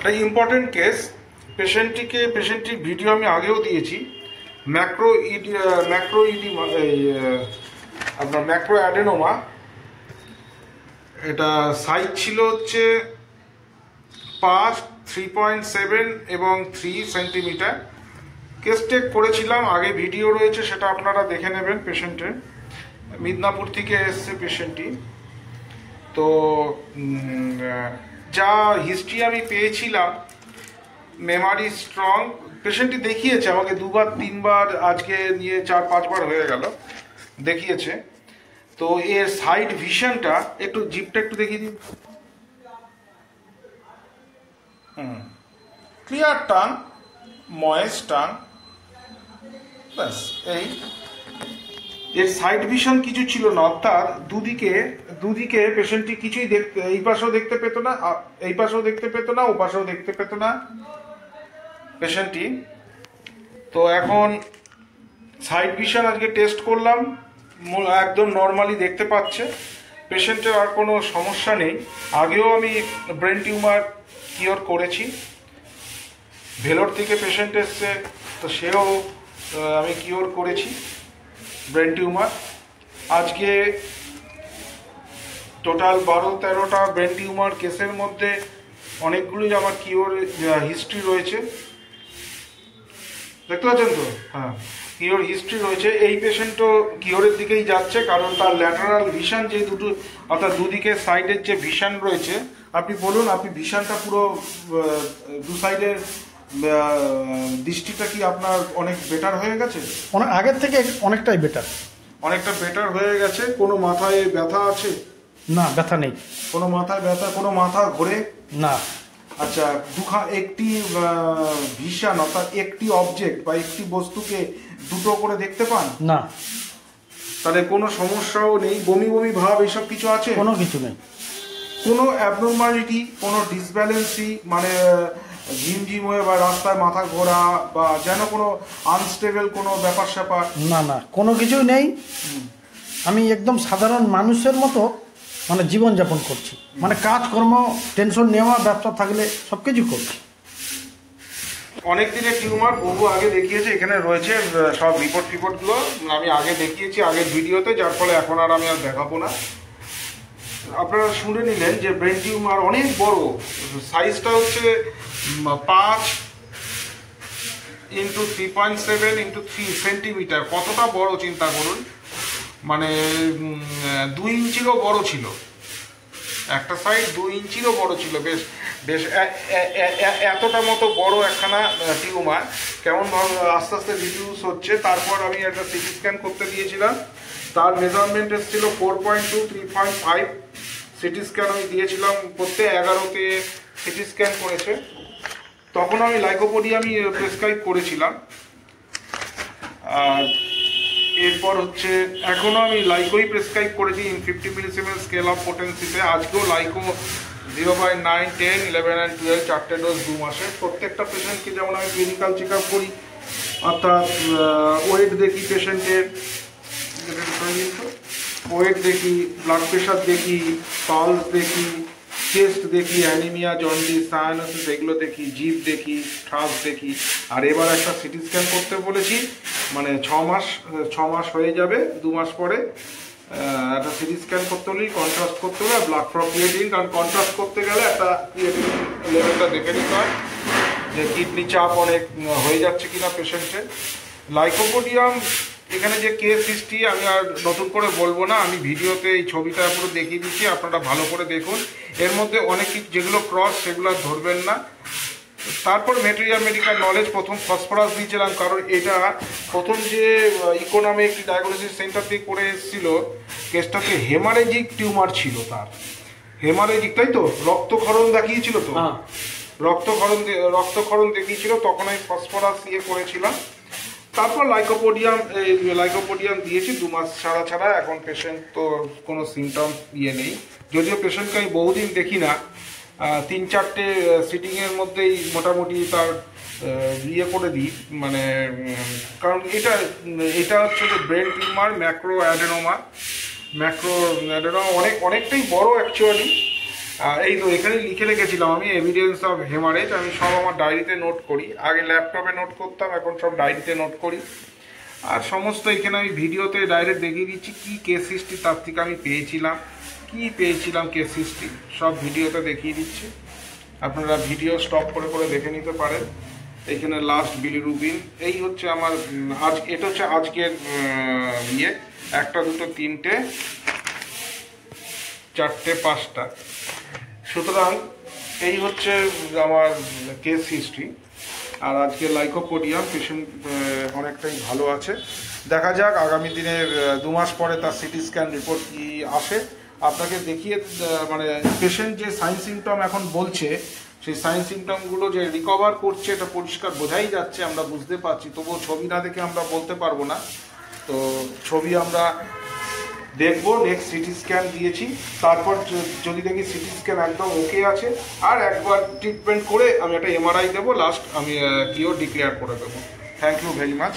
একটা important case. পেশেন্টটির video আমি আগেও দিয়েছি। আপনার ম্যাক্রো অ্যাডেনোমা। এটা সাইজ ছিল হচ্ছে 3.7 এবং 3 সেন্টিমিটার। কেস টেক করেছিলাম, আগে ভিডিও রয়েছে, সেটা আপনারা দেখে নেবেন। পেশেন্টের মিদনাপুর থেকে এসছে পেশেন্টটি। তো যা হিস্ট্রি আমি পেয়েছিলাম, মেমারি স্ট্রং। পেশেন্টটি দেখিয়েছে আমাকে 2-3 বার, আজকে নিয়ে 4-5 বার হয়ে গেল দেখিয়েছে। তো এর সাইড ভিশনটা একটু, জিপটা একটু দেখিয়ে দিন। ক্লিয়ার টাং, ময়েস্ট টাং, ব্যাস। এর সাইড ভিশন কিছু ছিল না, অর্থাৎ দুদিকে পেশেন্টটি কিছুই দেখতে, এই পাশেও দেখতে পেত না, এই পাশেও দেখতে পেত না, ও পাশেও দেখতে পেত না পেশেন্টটি। তো এখন সাইড ভিশন আজকে টেস্ট করলাম, একদম নর্মালি দেখতে পাচ্ছে। পেশেন্টের আর কোনো সমস্যা নেই। আগেও আমি ব্রেন টিউমার কিওর করেছি, ভেলোর থেকে পেশেন্ট এসছে, তো সেও আমি কিওর করেছি ব্রেন টিউমার। আজকে টোটাল 12-13টা ব্রেন টিউমার কেসের মধ্যে অনেকগুলোই আমার কিওর হিস্ট্রি রয়েছে, দেখতে পাচ্ছেন তো? হ্যাঁ, কিওর হিস্ট্রি রয়েছে। এই পেশেন্টও কিওরের দিকেই যাচ্ছে, কারণ তার ল্যাটারাল ভিশন যে দুটো, অর্থাৎ দুদিকে সাইডের যে ভিশন রয়েছে, আপনি বলুন, আপনি ভিশনটা পুরো দু সাইডের দৃষ্টিটা কি আপনার অনেক বেটার হয়ে গেছে? অনেক আগের থেকে অনেকটাই বেটার, অনেকটা বেটার হয়ে গেছে। কোনো মাথায় ব্যথা আছে? না, ব্যথা নেই। কোনো মাথায় ব্যথা, কোনো মাথা ঘোরে? না। আচ্ছা, একটি ভিশন, অর্থাৎ একটি অবজেক্ট বা একটি বস্তুকে দুটো করে দেখতে পান? না। তাহলে কোনো সমস্যাও নেই? বমি বমি ভাব এসব কিছু আছে? কোনো কিছু নেই। কোনো অ্যাবনর্মালিটি, কোনো ডিসব্যালেন্সি, মানে ঝিমঝিম হয়ে বা রাস্তায় মাথা ঘোরা বা যেন কোনো আনস্টেবল কোনো ব্যাপার স্যাপার? না না, কোনো কিছুই নেই। আমি একদম সাধারণ মানুষের মতো মানে জীবনযাপন করছি, মানে কাজকর্ম, টেনশন নেওয়া, ব্যবসা থাকলে সব কিছু করছি। অনেক দিনের টিউমার, বহু আগে দেখিয়েছে, এখানে রয়েছে সব রিপোর্টগুলো আমি আগে দেখিয়েছি আগের ভিডিওতে, যার ফলে এখন আর আমি আর দেখাবো না। আপনারা শুনে নিলেন যে ব্রেন টিউমার অনেক বড়, সাইজটা হচ্ছে 5 × 3.7 × 3 সেন্টিমিটার। কতটা বড় চিন্তা করুন, মানে 2 ইঞ্চিরও বড় ছিল, একটা সাইড 2 ইঞ্চিরও বড় ছিল। বেশ বেশ এতটা মতো বড় একখানা টিউমার কেমন আস্তে আস্তে রিডিউস হচ্ছে। তারপর আমি একটা সিটি স্ক্যান করতে দিয়েছিলাম, তার মেজারমেন্ট এসেছিল 4.2, 3.5। সিটি স্ক্যান আমি দিয়েছিলাম করতে, 11তে সিটি স্ক্যান করেছে। তখন আমি লাইকোপোডিয়াম প্রেসক্রাইব করেছিলাম। আর এরপর হচ্ছে এখনও আমি লাইকোই প্রেসক্রাইব করেছি ইন 50 মিলিসিমেন স্কেল অফ পোটেন্সিতে। আজকেও লাইকো 0.9, 10, 11 and 12 4টে ডোজ 2 মাসে। প্রত্যেকটা পেশেন্টকে যেমন আমি ক্লিনিক্যাল চেক আপ করি, অর্থাৎ ওয়েট দেখি পেশেন্টের, ওয়েট দেখি, ব্লাড প্রেশার দেখি, পালস দেখি, চেস্ট দেখি, অ্যানিমিয়া, জন্ডিস, সায়ানোসিস এগুলো দেখি, জিভ দেখি, ট্রাস দেখি। আর এবার একটা সিটি স্ক্যান করতে বলেছি, মানে 6 মাস হয়ে যাবে, 2 মাস পরে একটা সিটি স্ক্যান করতে হলে কন্ট্রাস্ট করতে হবে, ব্লাড ফর ক্রিয়েটিন, কারণ কন্ট্রাস্ট করতে গেলে একটা ক্রিয়েটিন লেভেলটা দেখে নিতে হয় যে কিডনি চাপ অনেক হয়ে যাচ্ছে কিনা পেশেন্টের। লাইকোপোডিয়াম এখানে যে কেস হিস্ট্রি আমি আর নতুন করে বলবো না, আমি ভিডিওতে এই ছবিটা পুরো দেখিয়ে দিচ্ছি, আপনারা ভালো করে দেখুন। এর মধ্যে অনেক কিছু যেগুলো ক্রস সেগুলো ধরবেন না। তারপর মেডিকেল নলেজ, প্রথম ফসফরাস দিয়েছিলাম, কারণ এটা প্রথম যে ইকোনমিক ডায়াগনোসিস সেন্টার থেকে করে এসেছিল কেসটাতে হেমারেজিক টিউমার ছিল। তার হেমারেজিক, তাই তো, রক্তক্ষরণ দেখিয়েছিল তো, রক্তক্ষরণ দেখিয়েছিল, তখন আমি ফসফরাস করেছিলাম। তারপর লাইকোপোডিয়াম দিয়েছি 2 মাস ছাড়া। এখন পেশেন্ট তো কোনো সিমটম নেই, যদিও পেশেন্টকে আমি বহুদিন দেখি না, 3-4টে সিটিংয়ের মধ্যেই মোটামুটি তার করে দিই, মানে কারণ এটা হচ্ছে যে ব্রেন টিউমার ম্যাক্রো অ্যাডেনোমা অনেকটাই বড় অ্যাকচুয়ালি। আর এই তো এখানে লিখে রেখেছিলাম আমি এভিডেন্স অফ হেমারেজ। আমি সব আমার ডায়েরিতে নোট করি, আগে ল্যাপটপে নোট করতাম, এখন সব ডায়েরিতে নোট করি। আর সমস্ত এখানে আমি ভিডিওতে ডাইরেক্ট দেখিয়ে দিচ্ছি কি কেস হিস্ট্রি তার থেকে আমি পেয়েছিলাম, কি পেয়েছিলাম কেস হিস্ট্রি সব ভিডিওতে দেখিয়ে দিচ্ছি। আপনারা ভিডিও স্টপ করে করে দেখে নিতে পারেন। এইখানে লাস্ট বিলিরুবিন, এই হচ্ছে আমার আজ, এটা হচ্ছে আজকের ইয়ে, 1, 2, 3, 4, 5টা। সুতরাং এই হচ্ছে আমার কেস হিস্ট্রি। আর আজকে লাইকোপোডিয়াম পেশেন্ট অনেকটাই ভালো আছে। দেখা যাক আগামী দিনের 2 মাস পরে তার সিটি স্ক্যান রিপোর্ট কি আসে। আপনাকে দেখিয়ে মানে পেশেন্ট যে সাইন সিমটম এখন বলছে, সেই সাইন সিমটমগুলো যে রিকভার করছে এটা পরিষ্কার বোঝাই যাচ্ছে, আমরা বুঝতে পারছি। তবুও ছবি না দেখে আমরা বলতে পারবো না। তো ছবি আমরা দেখবো, নেক্সট সিটি স্ক্যান দিয়েছি, তারপর যদি দেখি সিটি স্ক্যান একদম ওকে আছে, আর একবার ট্রিটমেন্ট করে আমি একটা এমআরআই দেবো, লাস্ট আমি কিওর ডিক্লেয়ার করে দেবো। Thank you very much.